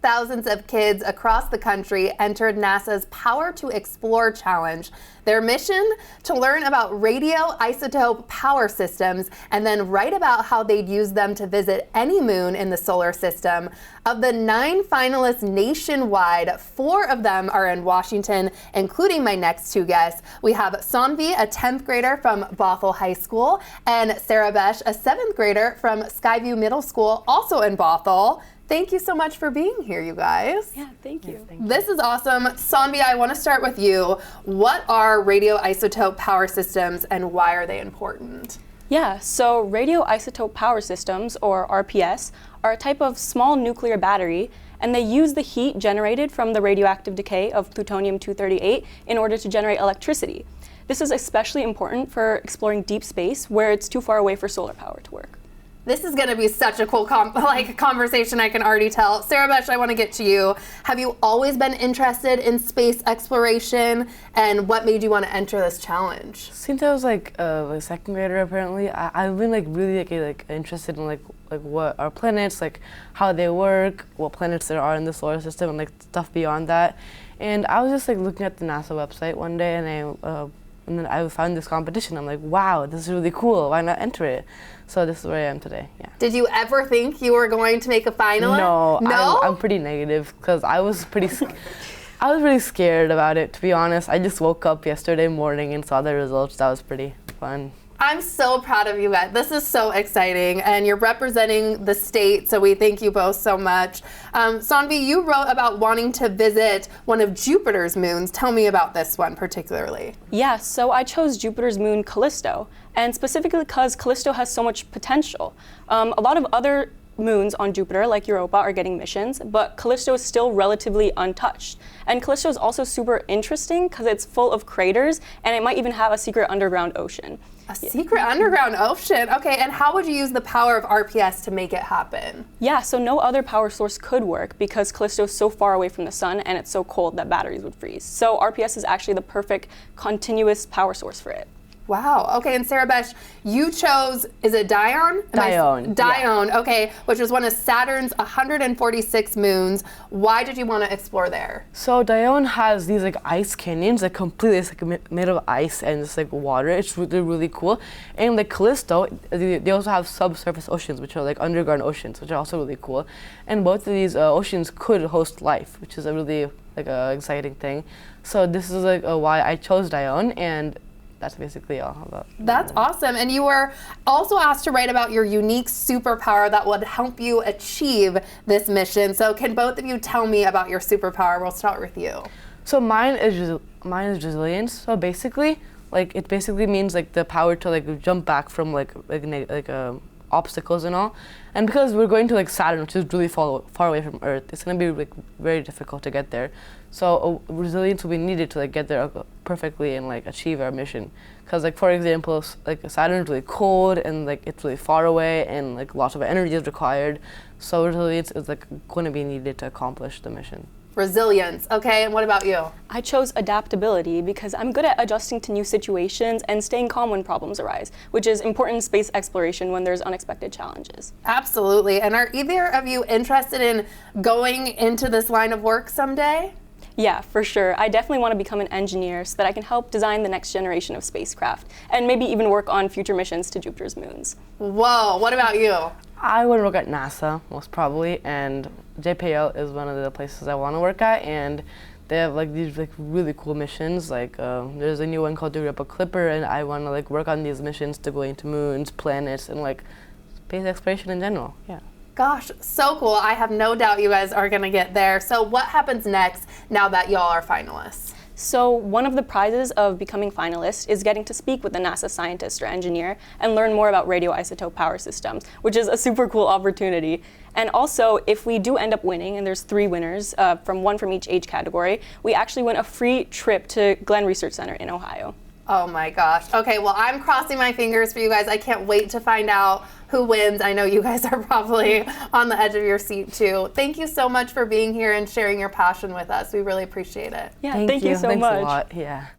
Thousands of kids across the country entered NASA's Power to Explore Challenge. Their mission? To learn about radioisotope power systems and then write about how they'd use them to visit any moon in the solar system. Of the 9 finalists nationwide, 4 of them are in Washington, including my next 2 guests. We have Saanvi, a 10th grader from Bothell High School, and Sarabhesh, a 7th grader from Skyview Middle School, also in Bothell. Thank you so much for being here, you guys. Yeah, thank you. This is awesome. Saanvi, I want to start with you. What are radioisotope power systems and why are they important? Yeah, so radioisotope power systems, or RPS, are a type of small nuclear battery, and they use the heat generated from the radioactive decay of plutonium-238 in order to generate electricity. This is especially important for exploring deep space, where it's too far away for solar power to work. This is going to be such a cool conversation, I can already tell. Sarabhesh, I want to get to you. Have you always been interested in space exploration, and what made you want to enter this challenge? Since I was like a 2nd grader, apparently, I've been really interested in what are planets, how they work, what planets there are in the solar system, and stuff beyond that. And I was just looking at the NASA website one day, and then I found this competition. I'm like, wow, this is really cool. Why not enter it? So this is where I am today. Yeah. Did you ever think you were going to make a finalist? No. I'm pretty negative because I was really scared about it, to be honest. I just woke up yesterday morning and saw the results. That was pretty fun. I'm so proud of you guys. This is so exciting, and you're representing the state, so we thank you both so much. Saanvi, you wrote about wanting to visit one of Jupiter's moons. Tell me about this one particularly. Yeah, so I chose Jupiter's moon Callisto, and specifically because Callisto has so much potential. A lot of other moons on Jupiter, like Europa, are getting missions, but Callisto is still relatively untouched. And Callisto is also super interesting because it's full of craters, and it might even have a secret underground ocean. A secret underground ocean? Okay, and how would you use the power of RPS to make it happen? Yeah, so no other power source could work because Callisto is so far away from the sun and it's so cold that batteries would freeze. So RPS is actually the perfect continuous power source for it. Wow. Okay, and Sarabhesh, you chose, is it Dione? Dione. Dione, yeah. Okay, which is one of Saturn's 146 moons. Why did you want to explore there? So Dione has these ice canyons, completely made of ice and just water. It's really cool. And Callisto, they also have subsurface oceans, which are underground oceans, which are also really cool. And both of these oceans could host life, which is a really exciting thing. So this is why I chose Dione, and that's basically all about. That's awesome. And you were also asked to write about your unique superpower that would help you achieve this mission. So can both of you tell me about your superpower? We'll start with you. So mine is resilience. So basically, it basically means the power to jump back from obstacles and all. And because we're going to Saturn, which is really far away from Earth, it's going to be very difficult to get there. So resilience will be needed to get there perfectly and achieve our mission. Because for example, Saturn is really cold and it's really far away and lots of energy is required. So resilience is going to be needed to accomplish the mission. Resilience, okay, and what about you? I chose adaptability because I'm good at adjusting to new situations and staying calm when problems arise, which is important in space exploration when there's unexpected challenges. Absolutely, and are either of you interested in going into this line of work someday? Yeah, for sure. I definitely want to become an engineer so that I can help design the next generation of spacecraft and maybe even work on future missions to Jupiter's moons. Whoa, what about you? I would work at NASA, most probably, and JPL is one of the places I want to work at, and they have these really cool missions. There's a new one called the Europa Clipper, and I want to work on these missions to go into moons, planets, and space exploration in general. Yeah. Gosh, so cool. I have no doubt you guys are going to get there. So what happens next now that y'all are finalists? So one of the prizes of becoming finalist is getting to speak with a NASA scientist or engineer and learn more about radioisotope power systems, which is a super cool opportunity. And also, if we do end up winning, and there's 3 winners, one from each age category, we actually win a free trip to Glenn Research Center in Ohio. Oh my gosh. Okay, well, I'm crossing my fingers for you guys. I can't wait to find out who wins. I know you guys are probably on the edge of your seat too. Thank you so much for being here and sharing your passion with us. We really appreciate it. Yeah, thank you so much. Thanks a lot. Yeah.